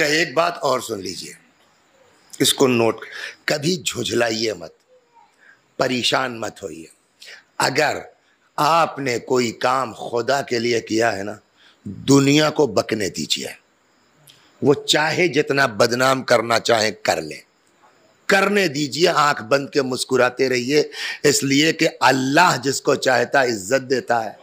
तो एक बात और सुन लीजिए, इसको नोट, कभी झुझलाइए मत, परेशान मत होइए। अगर आपने कोई काम खुदा के लिए किया है ना, दुनिया को बकने दीजिए, वो चाहे जितना बदनाम करना चाहे कर ले, करने दीजिए, आंख बंद के मुस्कुराते रहिए, इसलिए कि अल्लाह जिसको चाहता इज्जत देता है,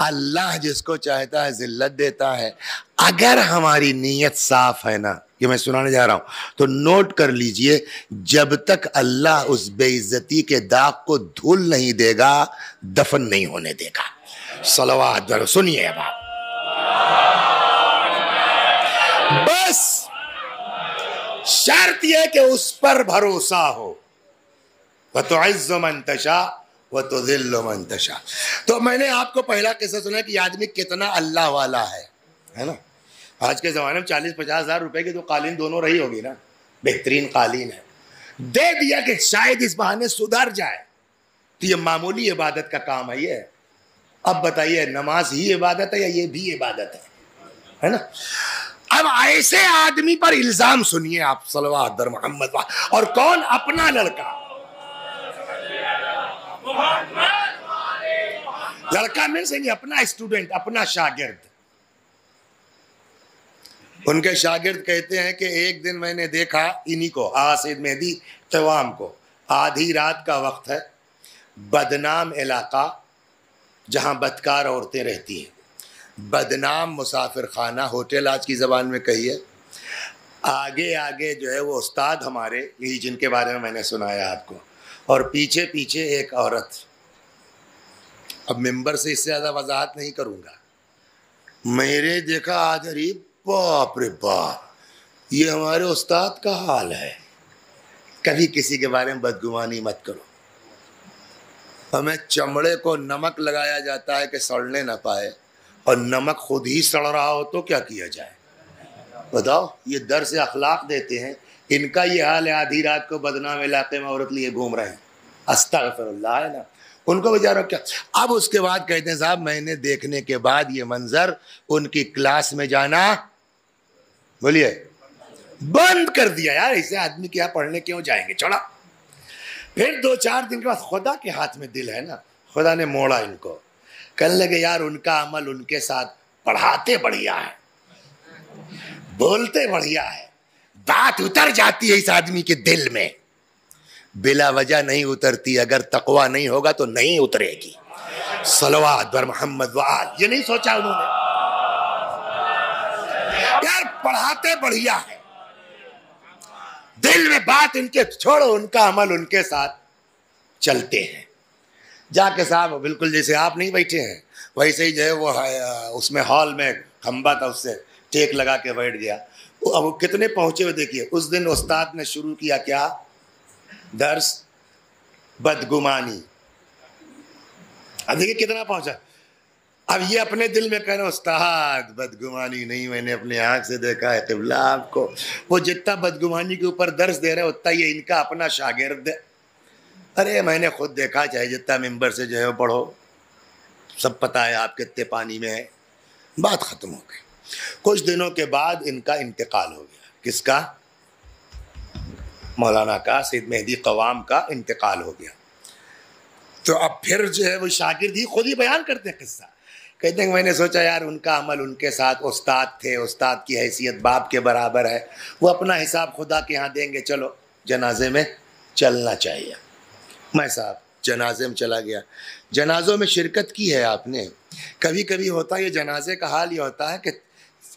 अल्लाह जिसको चाहता है जिल्लत देता है। अगर हमारी नीयत साफ है ना, ये मैं सुनाने जा रहा हूं, तो नोट कर लीजिए, जब तक अल्लाह उस बेइज्जती के दाग को धूल नहीं देगा, दफन नहीं होने देगा। सलवात दरो, सुनिए बात, बस शर्त यह कि उस पर भरोसा हो। व तुइज़्ज़ु मन तशा व तुज़िल्लु मन तशा। तो मैंने आपको पहला किस्सा सुना कि आदमी कितना अल्लाह वाला है ना। आज के ज़माने में 40-50 हज़ार रुपए की तो कालीन दोनों रही होगी ना, बेहतरीन कालीन है, दे दिया कि शायद इस बहाने सुधर जाए। तो ये मामूली इबादत का काम है ये। अब बताइए, नमाज ही इबादत है या ये भी इबादत है ना। अब ऐसे आदमी पर इल्जाम सुनिए आप, सल्लल्लाहु अलैहि मोहम्मद, और कौन? अपना लड़का, लड़का में से नहीं, अपना स्टूडेंट, अपना शागिर्द। उनके शागिर्द कहते हैं कि एक दिन मैंने देखा इन्हीं को, सैयद मेहदी क़वाम को, आधी रात का वक्त है, बदनाम इलाका जहां बदकार औरतें रहती हैं, बदनाम मुसाफिर खाना, होटल आज की ज़बान में कहिए, आगे आगे जो है वो उस्ताद हमारे, यही जिनके बारे में मैंने सुनाया आपको, और पीछे पीछे एक औरत। अब मिंबर से इससे ज़्यादा वजाहत नहीं करूँगा। मेरे देखा आज, अरे बाप रे बाप, ये हमारे उस्ताद का हाल है। कभी किसी के बारे में बदगुमानी मत करो। हमें चमड़े को नमक लगाया जाता है कि सड़ने ना पाए, और नमक खुद ही सड़ रहा हो तो क्या किया जाए? बताओ, ये दर्स अखलाक देते हैं, इनका ये हाल है, आधी रात को बदनाम इलाके में औरत लिए घूम रहे हैं। अस्तगफिरुल्लाह है ना, उनको बेचारों क्या। अब उसके बाद कहते हैं, साहब मैंने देखने के बाद ये मंजर, उनकी क्लास में जाना, बोलिए, बंद कर दिया। यार ऐसे आदमी के यहाँ पढ़ने क्यों जाएंगे, छोड़ा। फिर 2-4 दिन के बाद, खुदा के हाथ में दिल है ना, खुदा ने मोड़ा इनको, कहने लगे यार उनका अमल उनके साथ, पढ़ाते बढ़िया है, बोलते बढ़िया है, बात उतर जाती है इस आदमी के दिल में, बिला वजह नहीं उतरती, अगर तकवा नहीं होगा तो नहीं उतरेगी। सलवात बर मोहम्मद वाल, ये नहीं सोचा उन्होंने, यार पढ़ाते बढ़िया है, दिल में बात इनके छोड़ो, उनका अमल उनके साथ चलते हैं। जाके साहब बिल्कुल जैसे आप नहीं बैठे हैं, वैसे ही जो है वो उसमें हॉल में खंबा था, उससे टेक लगा के बैठ गया। अब वो कितने पहुंचे हुए देखिए। उस दिन उस्ताद ने शुरू किया क्या दर्स, बदगुमानी। अब देखिए कितना पहुंचा। अब ये अपने दिल में कह रहे उस्ताद बदगुमानी नहीं, मैंने अपने आंख से देखा है क़िबला आपको। वो जितना बदगुमानी के ऊपर दर्स दे रहे हैं, उतना ये इनका अपना शागिर्द है। अरे मैंने खुद देखा, चाहे जितना मिंबर से जो है पढ़ो, सब पता है आप कितने पानी में है। बात ख़त्म हो गई। कुछ दिनों के बाद इनका इंतकाल हो गया। किसका? मौलाना का, सैयद मेहदी क़वाम का इंतकाल हो गया। तो अब फिर जो है वो शागिर्द ही खुद ही बयान करते हैं किस्सा। कहते हैं मैंने सोचा यार उनका अमल उनके साथ, उस्ताद थे, उस्ताद की हैसियत बाप के बराबर है, वो अपना हिसाब खुदा के यहाँ देंगे, चलो जनाजे में चलना चाहिए। मैं साहब जनाजे में चला गया। जनाजों में शिरकत की है आपने? कभी कभी होता है ये जनाजे का हाल ये होता है कि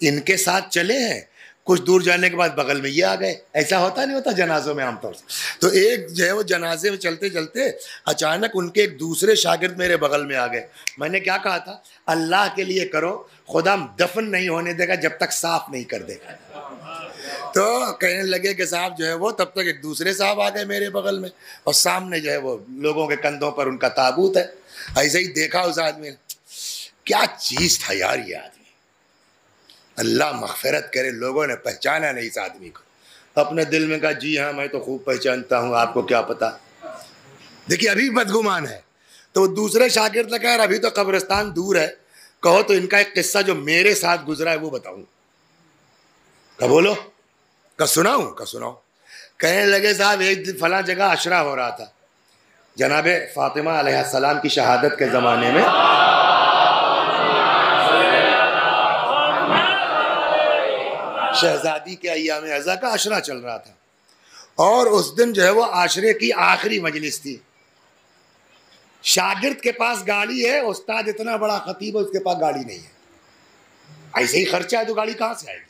इनके साथ चले हैं, कुछ दूर जाने के बाद बगल में ये आ गए। ऐसा होता नहीं होता जनाजों में आमतौर से। तो एक जो है वो जनाजे में चलते चलते अचानक उनके एक दूसरे शागिर्द मेरे बगल में आ गए। मैंने क्या कहा था? अल्लाह के लिए करो, खुदा दफन नहीं होने देगा जब तक साफ नहीं कर देगा। तो कहने लगे कि साहब जो है वो, तब तक एक दूसरे साहब आ गए मेरे बगल में, और सामने जो है वो लोगों के कंधों पर उनका ताबूत है। ऐसे ही देखा उस आदमी ने, क्या चीज़ था यार ये आदमी, अल्लाह मग़फ़िरत करे, लोगों ने पहचाना नहीं इस आदमी को। अपने दिल में कहा जी हाँ मैं तो खूब पहचानता हूँ, आपको क्या पता। देखिए अभी बदगुमान है। तो दूसरे शागिर्द ने कहा अभी तो कब्रिस्तान दूर है, कहो तो इनका एक किस्सा जो मेरे साथ गुजरा है वो बताऊँ। का बोलो, का सुनाओ। कहने लगे साहब एक दिन फला जगह अशरा हो रहा था, जनाबे फातिमा अलैहिस्सलाम की शहादत के ज़माने में शहजादी के अय्याम अज़ा का अशरा चल रहा था, और उस दिन जो है वो आशरे की आखिरी मजलिस थी। शागिर्द के पास गाड़ी है, उस्ताद इतना बड़ा खतीब है, उसके पास गाड़ी नहीं है। ऐसे ही खर्चा है तो गाड़ी कहाँ से आएगी।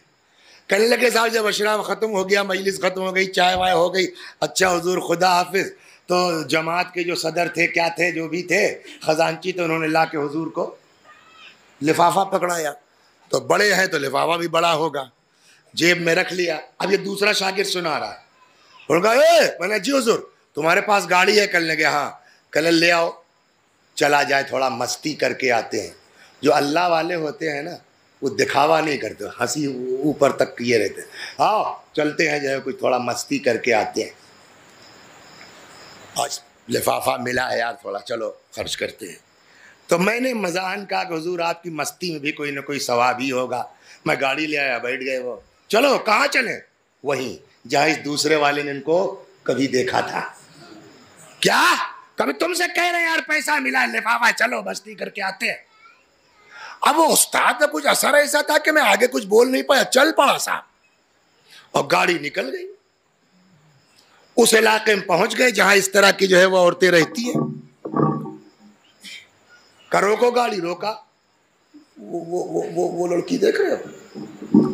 कहने लगे साहब जब अशरा ख़त्म हो गया, मजलिस ख़त्म हो गई, चाय वाय हो गई, अच्छा हुजूर खुदा हाफिज़, तो जमात के जो सदर थे, क्या थे, जो भी थे, ख़जानची, तो उन्होंने ला के हुजूर को लिफाफा पकड़ाया। तो बड़े हैं तो लिफाफा भी बड़ा होगा, जेब में रख लिया। अब ये दूसरा शागिर्द सुना रहा है, उनका मैंने जी हुजूर तुम्हारे पास गाड़ी है? कहने लगे हाँ। कल ले आओ, चला जाए, थोड़ा मस्ती करके आते हैं। जो अल्लाह वाले होते हैं ना, वो दिखावा नहीं करते, हंसी ऊपर तक किए रहते हैं। आओ चलते हैं, जो है कुछ थोड़ा मस्ती करके आते हैं। आज लिफाफा मिला है यार, थोड़ा चलो खर्च करते हैं। तो मैंने मजान कहा कि हुजूर आपकी मस्ती में भी कोई ना कोई सवाब ही होगा। मैं गाड़ी ले आया, बैठ गए वो। चलो कहाँ चले? वहीं जहाँ इस दूसरे वाले ने इनको कभी देखा था। क्या कभी तुमसे कह रहे यार पैसा मिला, लिफाफा, चलो मस्ती करके आते हैं। अब वो उस्ताद का कुछ असर ऐसा था कि मैं आगे कुछ बोल नहीं पाया, चल पड़ा साहब, और गाड़ी निकल गई। उस इलाके में पहुंच गए जहां इस तरह की जो है वो औरतें रहती हैं। रोको गाड़ी, रोका। वो लड़की देख रहे हो?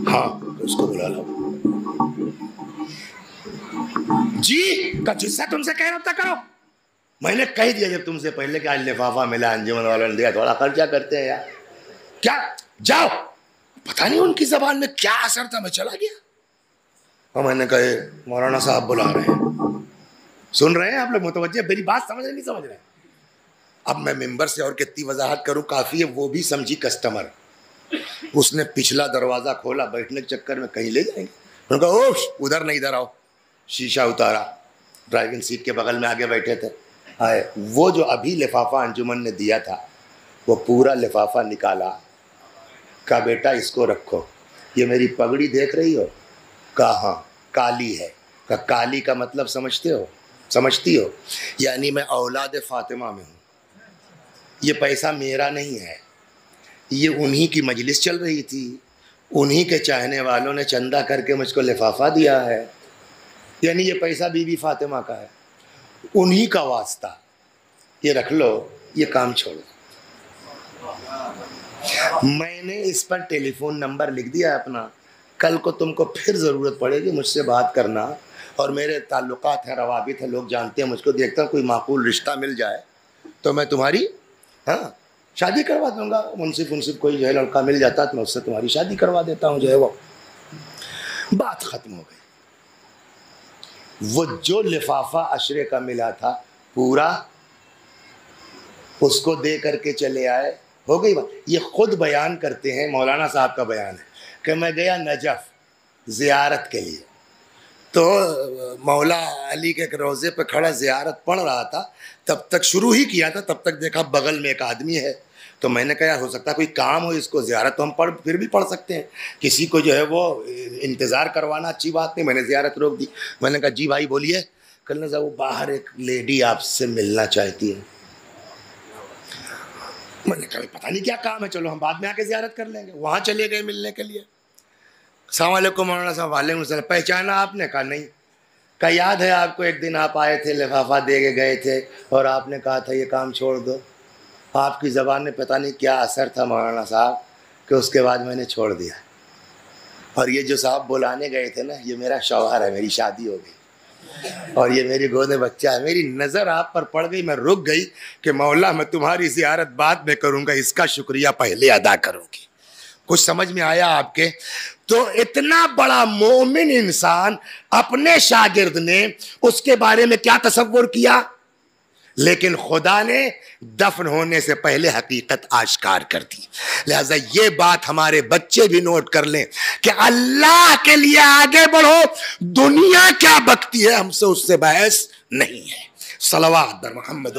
हाँ, तो उसको बुला लो। जी का जिससे तुमसे कह रहा था करो। मैंने कह दिया जब तुमसे पहले कि आज लिफाफा मिला, अंजुमन वालों ने दिया, थोड़ा खर्चा करते हैं यार। क्या जाओ। पता नहीं उनकी जबान में क्या असर था, मैं चला गया। और मैंने कहे मौलाना साहब बुला रहे हैं, सुन रहे हैं आप लोग, मुतवज्जे, मेरी बात समझ रहे नहीं समझ रहे? अब मैं मिंबर से और कितनी वजाहत करूं, काफी है। वो भी समझी कस्टमर, उसने पिछला दरवाजा खोला, बैठने के चक्कर में कहीं ले जाएंगे। उन्होंने कहा ओह उधर नहीं, इधर आओ। शीशा उतारा, ड्राइविंग सीट के बगल में आगे बैठे थे। आए, वो जो अभी लिफाफा अंजुमन ने दिया था, वो पूरा लिफाफा निकाला। कहा बेटा इसको रखो, ये मेरी पगड़ी देख रही हो? कहा हाँ काली है। कहा काली का मतलब समझते हो, समझती हो? यानी मैं औलाद फातिमा में हूँ। ये पैसा मेरा नहीं है, ये उन्हीं की मजलिस चल रही थी, उन्हीं के चाहने वालों ने चंदा करके मुझको लिफाफा दिया है। यानी ये पैसा बीबी फातिमा का है, उन्हीं का वास्ता, ये रख लो, ये काम छोड़ो। मैंने इस पर टेलीफोन नंबर लिख दिया अपना, कल को तुमको फिर ज़रूरत पड़ेगी मुझसे बात करना। और मेरे ताल्लुकात हैं, रवाबित है, लोग जानते हैं मुझको, देखता हूँ कोई माकूल रिश्ता मिल जाए तो मैं तुम्हारी हाँ शादी करवा दूंगा। मुंसिफ कोई जो है लड़का मिल जाता तो मैं उससे तुम्हारी शादी करवा देता हूँ, जो है वो। बात ख़त्म हो गई। वो जो लिफाफा अशरे का मिला था पूरा उसको दे करके चले आए, हो गई बात। ये खुद बयान करते हैं, मौलाना साहब का बयान है कि मैं गया नजफ ज़ियारत के लिए, तो मौला अली के रोज़े पे खड़ा ज़ियारत पढ़ रहा था, तब तक शुरू ही किया था, तब तक देखा बगल में एक आदमी है। तो मैंने कहा हो सकता है कोई काम हो इसको, ज़ियारत तो हम फिर भी पढ़ सकते हैं, किसी को जो है वो इंतज़ार करवाना अच्छी बात नहीं। मैंने ज़ियारत रोक दी। मैंने कहा जी भाई बोलिए। कल साहब वो बाहर एक लेडी आपसे मिलना चाहती है। मैंने कहा पता नहीं क्या काम है, चलो हम बाद में आके ज़ियारत कर लेंगे। वहाँ चले गए मिलने के लिए। अस्सलाम वालेकुम मौलाना साहब। वालेकुम सलाम। पहचाना आपने? कहा नहीं। का याद है आपको एक दिन आप आए थे, लिफाफा दे के गए थे और आपने कहा था ये काम छोड़ दो। आपकी ज़बान में पता नहीं क्या असर था मौलाना साहब कि उसके बाद मैंने छोड़ दिया। और ये जो साहब बुलाने गए थे ना, ये मेरा शौहर है, मेरी शादी हो गई और ये मेरी गोद में बच्चा है। मेरी नज़र आप पर पड़ गई, मैं रुक गई कि मौला मैं तुम्हारी ज़ियारत बाद में करूँगा, इसका शुक्रिया पहले अदा करूँगी। कुछ समझ में आया आपके? तो इतना बड़ा मोमिन इंसान, अपने शागिर्द ने उसके बारे में क्या तसव्वुर किया, लेकिन खुदा ने दफन होने से पहले हकीकत आश्कार कर दी। लिहाजा ये बात हमारे बच्चे भी नोट कर लें कि अल्लाह के लिए आगे बढ़ो, दुनिया क्या बकती है हमसे उससे बहस नहीं है। सलवात दर मोहम्मद।